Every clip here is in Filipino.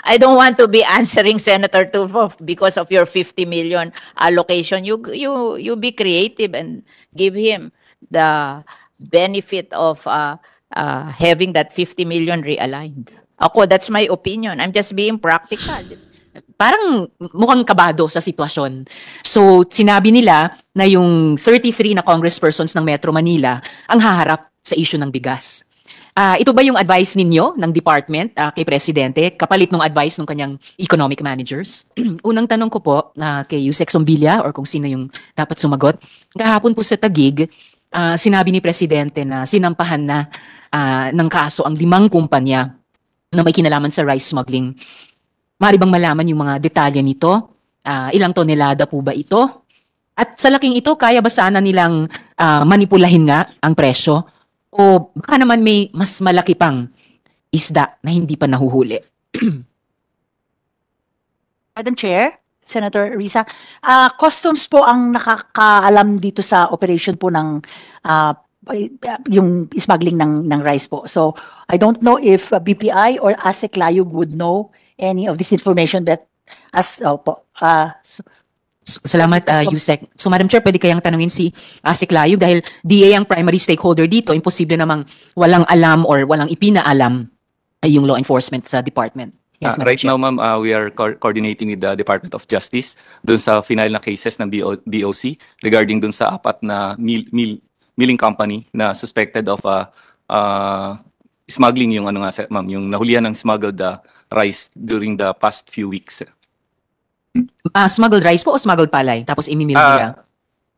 I don't want to be answering Senator Tulfo because of your 50 million allocation. You be creative and give him the benefit of having that 50 million realigned. Ako, that's my opinion. I'm just being practical. Parang mukhang kabado sa sitwasyon. So, sinabi nila na yung 33 na congresspersons ng Metro Manila ang haharap sa issue ng bigas. Ito ba yung advice ninyo ng department kay Presidente kapalit ng advice ng kanyang economic managers? Unang tanong ko po kay Yusek Sombilla or kung sino yung dapat sumagot. Kahapon po sa Taguig, sinabi ni Presidente na sinampahan na ng kaso ang 5 kumpanya na may kinalaman sa rice smuggling. Maaari bang malaman yung mga detalye nito? Ilang tonelada po ba ito? At sa laking ito, kaya ba sana nilang manipulahin nga ang presyo? O baka naman may mas malaki pang isda na hindi pa nahuhuli? Madam Chair, Senator Risa, customs po ang nakakaalam dito sa operation po ng yung smuggling ng rice po. So I don't know if BPI or ASEC Layug would know any of this information, but Salamat, Yusek. So, Madam Chair, pwede kayang tanungin si ASEC Layug dahil DA ang primary stakeholder dito. Imposible namang walang alam or walang ipinaalam ay yung law enforcement sa department. Yes, right now, ma'am, we are coordinating with the Department of Justice dun sa final na cases ng BOC regarding dun sa 4 na milling company na suspected of smuggling yung ano nga, ma'am, yung nahulihan ng smuggled rice during the past few weeks. Smuggled rice po o smuggled palay? Tapos imimil nila?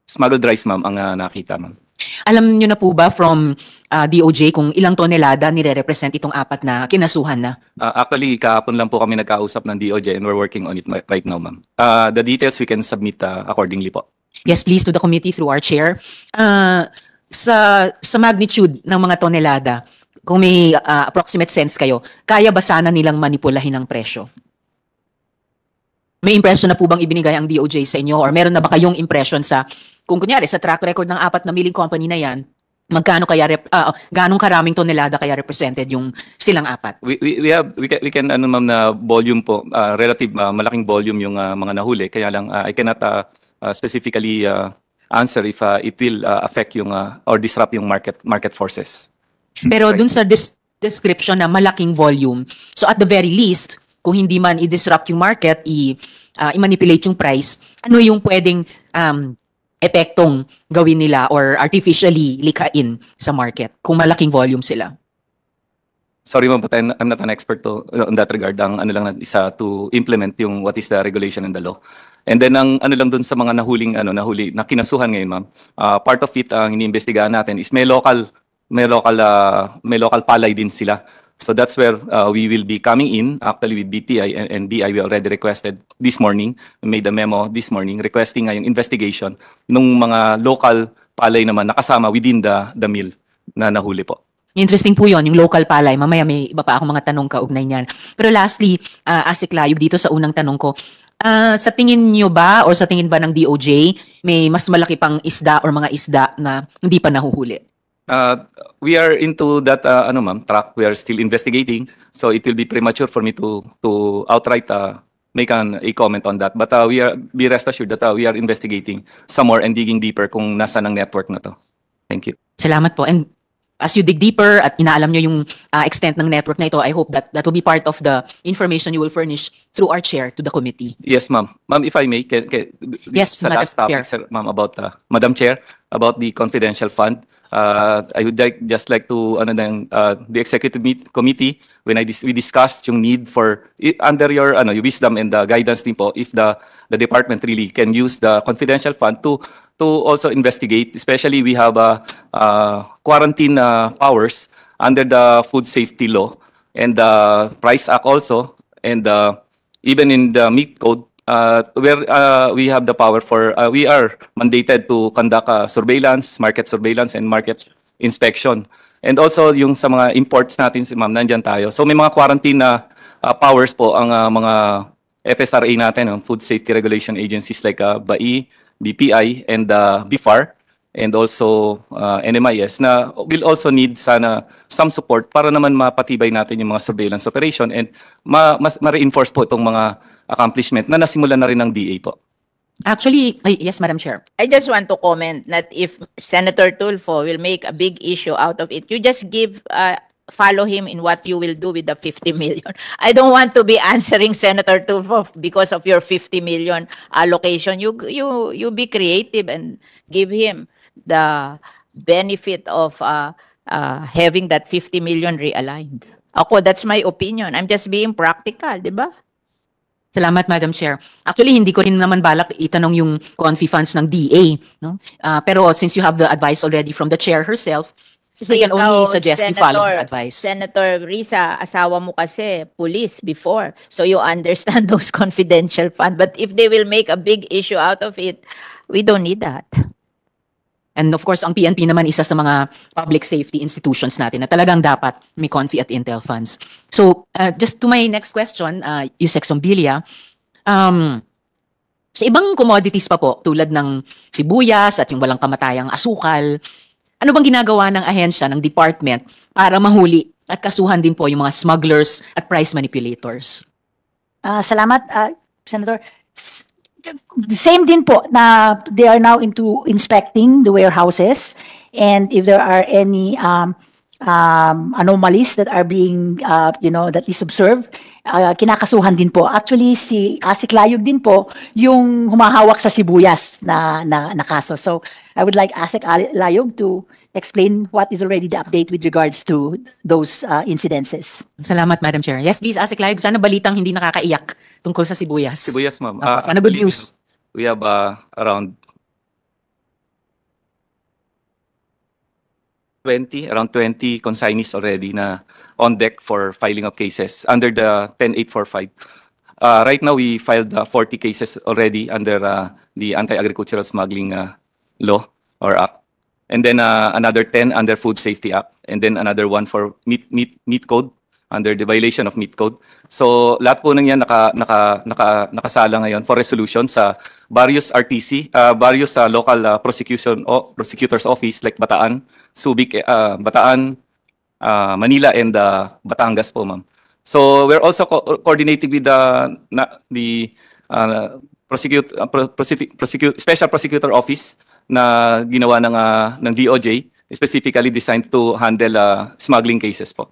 Smuggled rice, ma'am, ang nakita, ma'am. Alam nyo na po ba from DOJ kung ilang tonelada nire-represent itong 4 na kinasuhan na? Actually, kahapon lang po kami nagkausap ng DOJ and we're working on it right now, ma'am. The details we can submit accordingly po. Yes, please, to the committee through our chair. Sa magnitude ng mga tonelada, kung may approximate sense kayo, kaya ba sana nilang manipulahin ang presyo? May impression na po bang ibinigay ang DOJ sa inyo or meron na ba kayong impression sa, kung kunyari sa track record ng 4 na milling company na yan, magkano kaya ganong karaming tonelada kaya represented yung silang 4? We can ano ma'am na volume po, relative malaking volume yung mga nahuli, kaya lang I cannot specifically answer if it will affect yung or disrupt yung market forces. Pero dun sa description na malaking volume, so at the very least, kung hindi man i-disrupt yung market, i-manipulate yung price, ano yung pwedeng epektong gawin nila or artificially likhain sa market kung malaking volume sila? Sorry ma'am, but I'm not an expert on that regard. Ang ano lang isa to implement yung what is the regulation and the law. And then ang ano lang dun sa mga nahuli na kinasuhan ngayon, ma'am. Part of it ang iniimbestigahan natin is may local palay din sila. So that's where we will be coming in actually with BPI and BI. We already requested this morning, we made a memo this morning requesting yung investigation nung mga local palay naman nakasama within the mill na nahuli po. Interesting po yon, yung local palay. Mamaya may iba pa akong mga tanong kaugnay niyan. Pero lastly, ASEC Layug, dito sa unang tanong ko, sa tingin nyo ba or sa tingin ba ng DOJ, may mas malaki pang isda or mga isda na hindi pa nahuhuli? We are into that ma'am, track. We are still investigating, so it will be premature for me to outright make a comment on that. But be rest assured that we are investigating some more and digging deeper kung nasa ng network na to. Thank you. Salamat po. And as you dig deeper at inaalam nyo yung extent ng network na ito, I hope that will be part of the information you will furnish through our chair to the committee. Yes, ma'am. Ma'am, if I may, yes, sa last topic, ma'am, about Madam Chair, about the confidential fund. I would just like to the executive committee when we discussed yung need for under your wisdom and the guidance din po, if the department really can use the confidential fund to also investigate, especially we have quarantine powers under the food safety law and the Price Act also, and even in the meat code, where we have the power for, we are mandated to conduct surveillance, market surveillance, and market inspection. And also, yung sa mga imports natin, si ma'am, nandyan tayo. So may mga quarantine powers po ang mga FSRA natin, Food Safety Regulation Agencies like BAI, BPI, and BIFAR. and also NMIS na will also need sana some support para naman mapatibay natin yung mga surveillance operation and ma-reinforce po itong mga accomplishment na nasimulan na rin ng DA po. Actually, yes, Madam Chair. I just want to comment that if Senator Tulfo will make a big issue out of it, you just follow him in what you will do with the 50 million. I don't want to be answering Senator Tulfo because of your 50 million allocation. You be creative and give him the benefit of having that 50 million realigned. Ako, that's my opinion. I'm just being practical, di ba? Salamat, Madam Chair. Actually, hindi ko rin naman balak itanong yung confi funds ng DA. No? Pero since you have the advice already from the Chair herself, I can only suggest you follow her advice. Senator Risa, asawa mo kasi police before. So you understand those confidential funds. But if they will make a big issue out of it, we don't need that. And of course, ang PNP naman isa sa mga public safety institutions natin na talagang dapat may confi at intel funds. So, just to my next question, Yusek Zumbilya, sa ibang commodities pa po, tulad ng sibuyas at yung walang kamatayang asukal, ano bang ginagawa ng ahensya, ng department, para mahuli at kasuhan din po yung mga smugglers at price manipulators? Salamat, Senator. Same din po na they are now into inspecting the warehouses, and if there are any anomalies that are being that is observed, kinakasuhan din po. Actually, si Asik Layog din po yung humahawak sa sibuyas na kaso. So I would like Asik Layog to explain what is already the update with regards to those incidences. Salamat, Madam Chair. Yes, please, Asik Layog. Sana balitang hindi nakakaiyak tungkol sa sibuyas. Sibuyas, ma'am. Sana good news. We have around 20 consignees already na on deck for filing of cases under the 10845. Right now, we filed 40 cases already under the Anti-Agricultural Smuggling Law or Act. And then another 10 under Food Safety Act. And then another one for meat code, under the violation of meat code. So lahat po nang yan nakasala ngayon for resolution sa various RTC, various local prosecutor's office like Bataan, Subic, Bataan, Manila, and Batangas po, ma'am. So we're also coordinating with the Special Prosecutor Office na ginawa ng DOJ, specifically designed to handle smuggling cases po.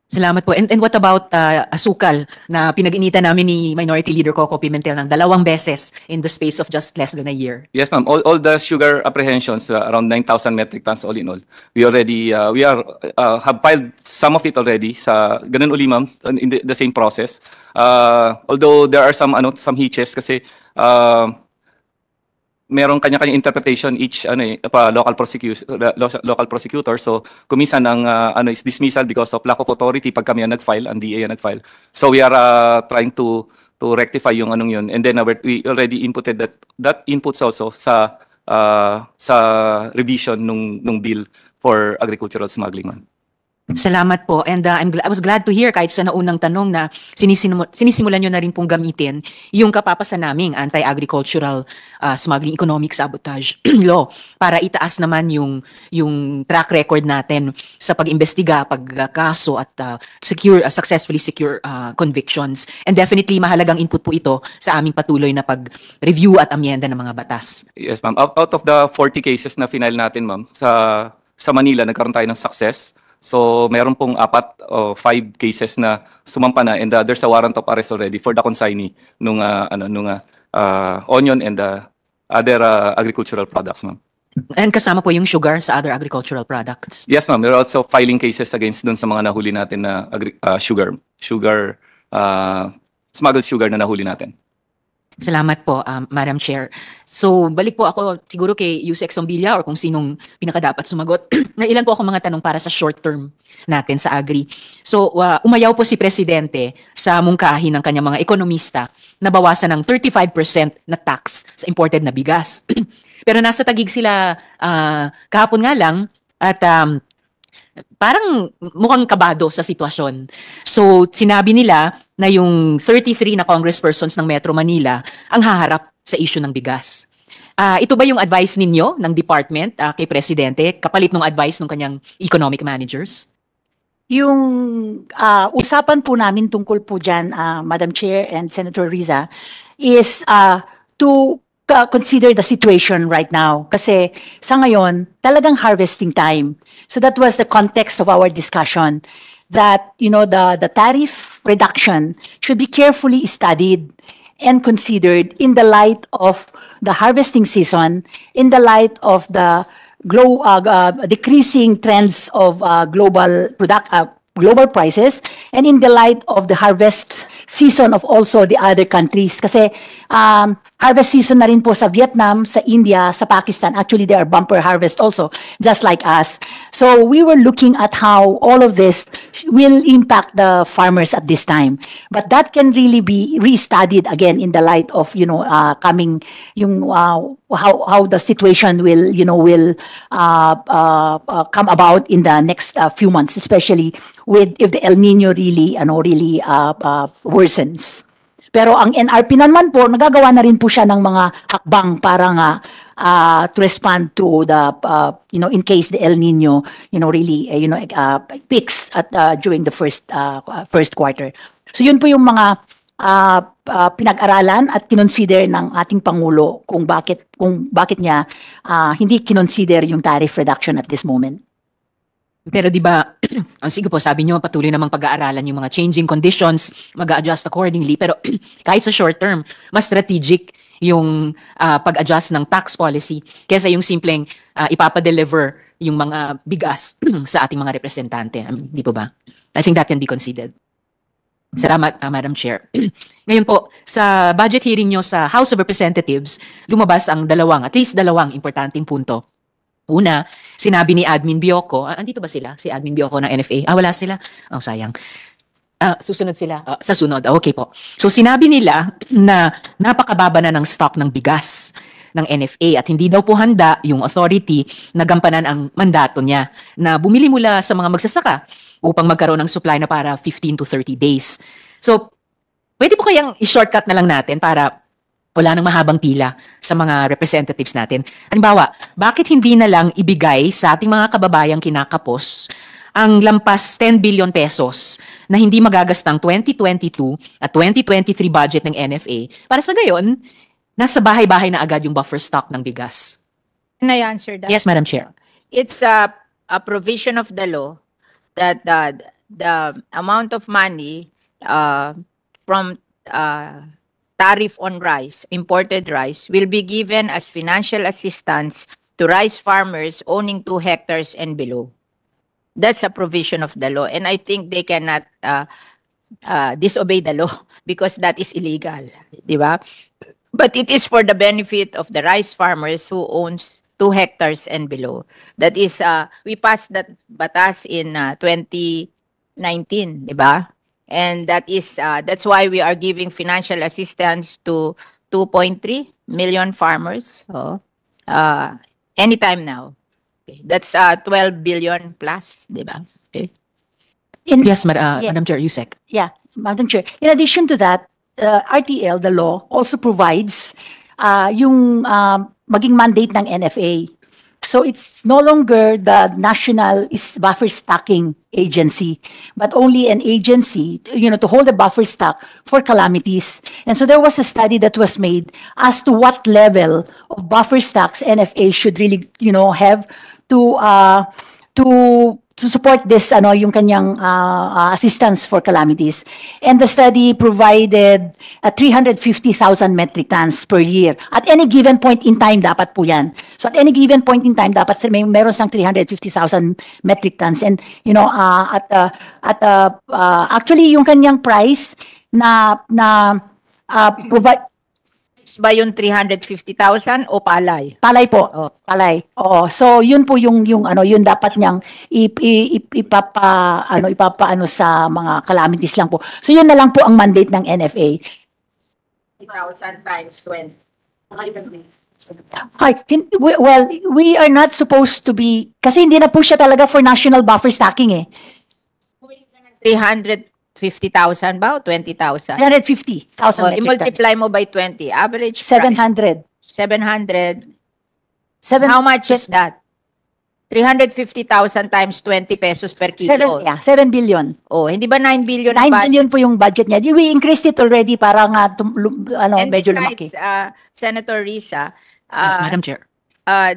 Salamat po. And what about asukal na pinag-initan namin ni Minority Leader Coco Pimentel ng 2 beses in the space of just less than a year? Yes, ma'am. All the sugar apprehensions, around 9,000 metric tons all in all. We already have filed some of it already sa ganun uli, ma'am, in the same process. Although there are some hitches kasi merong kanya-kanya interpretation each local prosecutor. So kuminsan ang is dismissal because of lack of authority pag kami ang nag-file, ang DA ang nag-file. So we are trying to rectify yung yun, and then we already inputted that inputs also sa revision nung bill for agricultural smuggling, man. Salamat po. And I was glad to hear kahit sa naunang tanong na sinisimulan nyo na rin pong gamitin yung kapapasa naming anti-agricultural smuggling economic sabotage law para itaas naman yung track record natin sa pag-imbestiga, pagkaso at successfully secure convictions. And definitely mahalagang input po ito sa aming patuloy na pag-review at amyenda ng mga batas. Yes, ma'am. Out of the 40 cases na final natin, ma'am, sa Manila nagkaroon tayo ng success. So meron pong 4 o 5 cases na sumampa na, and there's a warrant of arrest already for the consignee nung onion and other agricultural products, ma'am. And kasama po yung sugar sa other agricultural products. Yes, ma'am. We're also filing cases against dun sa mga nahuli natin na smuggled sugar na nahuli natin. Salamat po, Madam Chair. So, balik po ako siguro kay Yusek Zumbilya or kung sinong pinakadapat sumagot. Ilan po ako mga tanong para sa short term natin sa Agri. So, umayaw po si Presidente sa mungkahi ng kanyang mga ekonomista na bawasan ng 35% na tax sa imported na bigas. Pero nasa tagig sila kahapon nga lang at parang mukhang kabado sa sitwasyon. So, sinabi nila na yung 33 na congresspersons ng Metro Manila ang haharap sa issue ng bigas. Ito ba yung advice ninyo ng department kay Presidente kapalit ng advice ng kanyang economic managers? Yung usapan po namin tungkol po dyan, Madam Chair and Senator Riza, is to consider the situation right now. Kasi sa ngayon, talagang harvesting time. So that was the context of our discussion, that the tariff reduction should be carefully studied and considered in the light of the harvesting season, in the light of the decreasing trends of global prices, and in the light of the harvest season of also the other countries. Kasi harvest season na rin po sa Vietnam, sa India, sa Pakistan. Actually, they are bumper harvest also, just like us. So we were looking at how all of this will impact the farmers at this time. But that can really be re-studied again in the light of coming how the situation will come about in the next few months, especially if the El Nino really worsens. Pero ang NRP naman po, nagagawa na rin po siya ng mga hakbang para nga to respond to the in case the El Nino really peaks during the first quarter. So yun po yung mga pinag-aralan at kinonsider ng ating Pangulo kung bakit niya hindi kinonsider yung tariff reduction at this moment. Pero di ba, sige po, sabi niyo patuloy namang pag-aaralan yung mga changing conditions, mag-a-adjust accordingly. Pero kahit sa short term, mas strategic yung pag-adjust ng tax policy kaysa yung simpleng ipapadeliver yung mga bigas sa ating mga representante. Di po ba? I think that can be considered. Salamat, Madam Chair. Ngayon po, sa budget hearing nyo sa House of Representatives, lumabas ang at least dalawang importanteng punto. Una, sinabi ni Admin Bioco, andito ba sila? Si Admin Bioco ng NFA? Wala sila? Oh, sayang. Susunod sila? Sa sunod. Okay po. So sinabi nila na napakababa na ng stock ng bigas ng NFA at hindi daw po handa yung authority na gampanan ang mandato niya na bumili mula sa mga magsasaka upang magkaroon ng supply na para 15 to 30 days. So, pwede po kayang i-shortcut na lang natin para wala nang mahabang pila sa mga representatives natin. Halimbawa, bakit hindi na lang ibigay sa ating mga kababayang kinakapos ang lampas 10 billion pesos na hindi magagastang 2022 at 2023 budget ng NFA para sa gayon, nasa bahay-bahay na agad yung buffer stock ng bigas? Can I answer that? Yes, Madam Chair. It's a provision of the law that the amount of money from tariff on rice, imported rice, will be given as financial assistance to rice farmers owning 2 hectares and below. That's a provision of the law, and I think they cannot disobey the law because that is illegal, di ba? But it is for the benefit of the rice farmers who owns 2 hectares and below. That is, we passed that batas in 2019, di ba? And that's why we are giving financial assistance to 2.3 million farmers anytime now. Okay. That's 12 billion plus, di ba? Okay. Yes, Madam Chair, Yusek. Yeah, Madam Chair. In addition to that, RTL, the law, also provides yung maging mandate ng NFA. So it's no longer the national buffer stocking agency, but only an agency, to hold a buffer stock for calamities. And so there was a study that was made as to what level of buffer stocks NFA should really, have to support this, yung kanyang assistance for calamities. And the study provided 350,000 metric tons per year. At any given point in time, dapat po yan. So at any given point in time, dapat meron sang 350,000 metric tons. And, actually, yung kanyang price provide ba yung 350,000 o palay? Palay po. Palay. Oo. So yun po yung yun dapat niyang ipapaano sa mga calamities lang po. So yun na lang po ang mandate ng NFA. 1,000 times 20. Well, we are not supposed to be, kasi hindi na po siya talaga for national buffer stocking eh. 350,000 ba o 20,000? 350,000 metric tons. I-multiply mo by 20. Average 700. 700. Seven, How much is that? 350,000 times 20 pesos per kilo. 7 billion. Oh, hindi ba 9 billion 9 ang budget? billion po yung budget niya. We increased it already para nga And medyo besides, lumaki. Senator Risa, Yes, Madam Chair.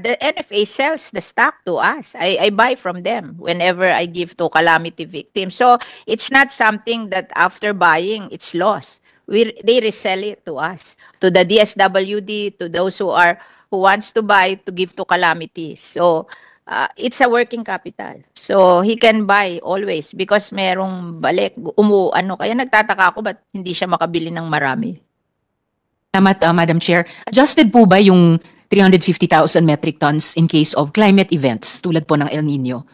the NFA sells the stock to us. I buy from them whenever I give to calamity victims. So it's not something that after buying, it's lost. They resell it to us, to the DSWD, to those who wants to buy to give to calamities. So it's a working capital. So he can buy always because merong balik, kaya nagtataka ako ba't hindi siya makabili ng marami. Salamat, Madam Chair. Adjusted po ba yung 350,000 metric tons in case of climate events tulad po ng El Nino?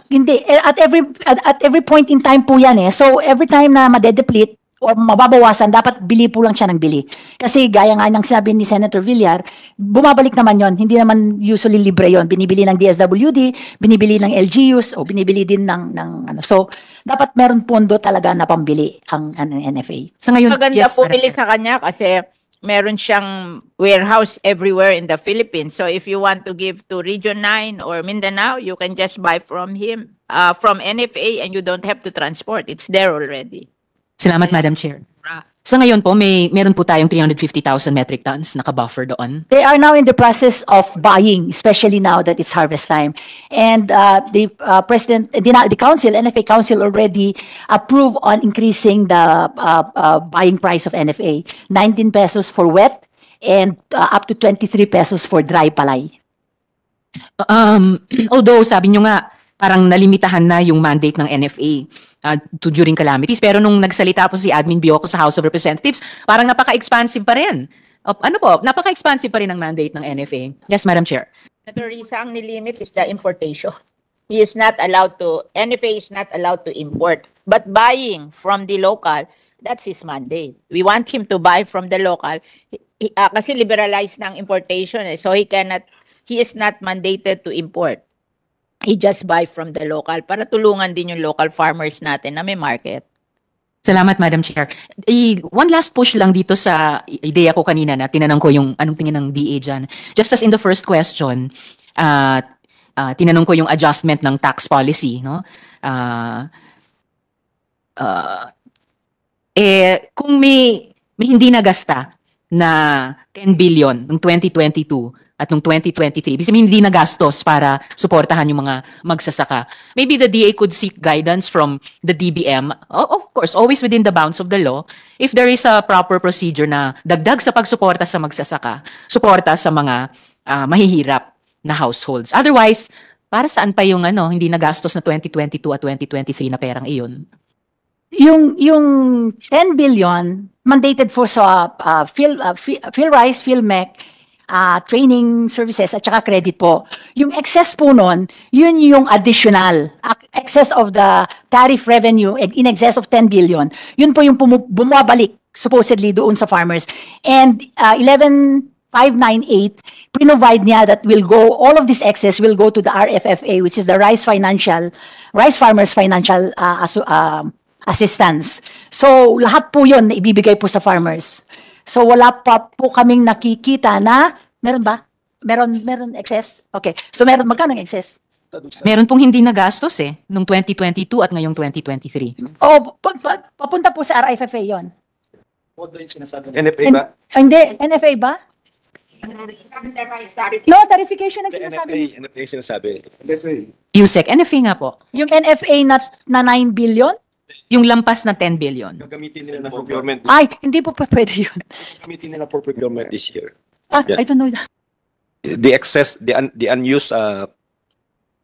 Hindi. At every point in time po yan eh. So every time na madedeplete o mababawasan, dapat bili po lang siya ng bili. Kasi gaya nga ng sinabi ni Senator Villar, bumabalik naman yon. Hindi naman usually libre yon. Binibili ng DSWD, binibili ng LGUs, o binibili din ng ano. So, dapat meron pondo talaga na pambili ang NFA. Sa ngayon, Maganda yes, po Madam bili Chair. sa kanya kasi meron siyang warehouse everywhere in the Philippines. So if you want to give to Region 9 or Mindanao, you can just buy from him, from NFA, and you don't have to transport. It's there already. Salamat, Madam Chair. Sa ngayon po, meron po tayong 350,000 metric tons naka-buffer doon. They are now in the process of buying, especially now that it's harvest time. And the council, NFA council already approved on increasing the buying price of NFA. 19 pesos for wet and up to 23 pesos for dry palay. Although sabi nyo nga, parang nalimitahan na yung mandate ng NFA during calamities. Pero nung nagsalita po si Admin Bioco sa House of Representatives, parang napaka-expansive pa rin. Napaka-expansive pa rin ang mandate ng NFA. Yes, Madam Chair. Senator Risa, ang nilimit is the importation. NFA is not allowed to import. But buying from the local, that's his mandate. We want him to buy from the local kasi liberalized ng importation. So he is not mandated to import. He just buy from the local para tulungan din yung local farmers natin na may market. Salamat, Madam Chair. One last push lang dito sa ideya ko kanina na tinanong ko yung anong tingin ng DA dyan. Just as in the first question, tinanong ko yung adjustment ng tax policy, no? Kung may hindi nagasta na 10 billion ng 2022 at noong 2023, ibig sabihin hindi nagastos para suportahan yung mga magsasaka. Maybe the DA could seek guidance from the DBM, of course, always within the bounds of the law, if there is a proper procedure na dagdag sa pagsuporta sa magsasaka, suporta sa mga mahihirap na households. Otherwise, para saan pa yung hindi nagastos na 2022 at 2023 na perang iyon? Yung 10 billion mandated for sa PhilRice, PhilMec, training services at saka credit po. Yung excess po nun, yun yung additional, excess of the tariff revenue in excess of 10 billion. Yun po yung bumabalik supposedly doon sa farmers. And 11,598, provide niya that all of this excess will go to the RFFA, which is the Rice Farmers Financial Assistance. So lahat po yun na ibibigay po sa farmers. So wala pa po kaming nakikita na, meron ba? Meron excess? Okay. So magkano ang excess? Meron pong hindi nagastos nung 2022 at ngayong 2023. Oh, papunta po sa RFFA yon. NFA ba? Hindi, NFA ba? No, tarification ang sinasabi. NFA sinasabi. USEC, NFA nga po. Yung NFA na 9 billion? Yung lampas na 10 billion. Gagamitin nila na procurement. Ay, hindi po pwede yun. Gagamitin nila for procurement this year. I don't know that. The excess, the unused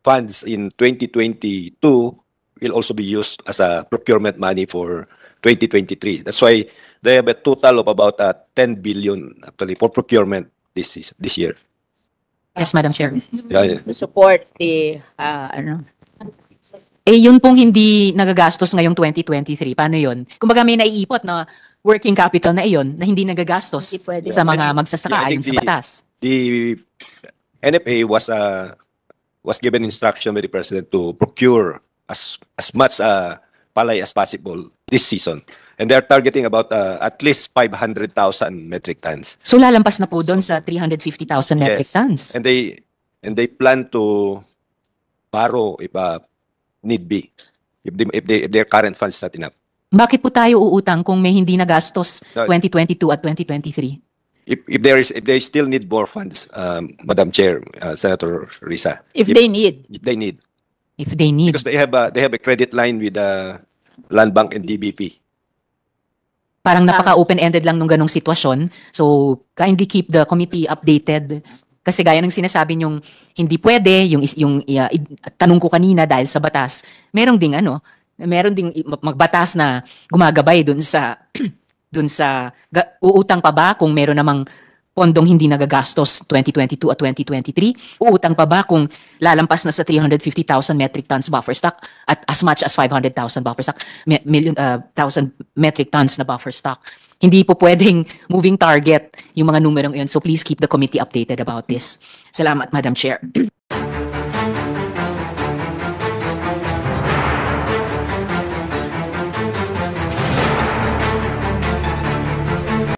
funds in 2022 will also be used as a procurement money for 2023. That's why they have a total of about 10 billion actually for procurement this year. Yes, Madam Chair. Yeah. To support the, Yun pong hindi nagagastos ngayong 2023. Paano yun? Kumbaga may naiipot na working capital na iyon na hindi nagagastos Hindi pwede. sa mga magsasaka Yeah, I ayon think sa batas. The NFA was given instruction by the president to procure as much palay as possible this season. And they're targeting about at least 500,000 metric tons. So lalampas na po doon sa 350,000 metric Yes. tons. And they plan to borrow if need be, if their current funds not enough. Bakit po tayo uutang kung may hindi nagastos No. 2022 at 2023? If they still need more funds, Madam Chair, Senator Risa, If they need. they need, If they need. because they have a credit line with Land Bank and DBP. Parang napaka open-ended lang nung ganong sitwasyon. So kindly keep the committee updated. Kasi gaya ng sinasabi nyong hindi pwede, yung tanong ko kanina dahil sa batas, meron ding magbatas na gumagabay dun sa uutang pa ba kung meron namang pondong hindi nagagastos 2022 at 2023? Uutang pa ba kung lalampas na sa 350,000 metric tons buffer stock at as much as 500,000 buffer stock, thousand metric tons na buffer stock? Hindi po pwedeng moving target yung mga numerong yun. So please keep the committee updated about this. Salamat, Madam Chair.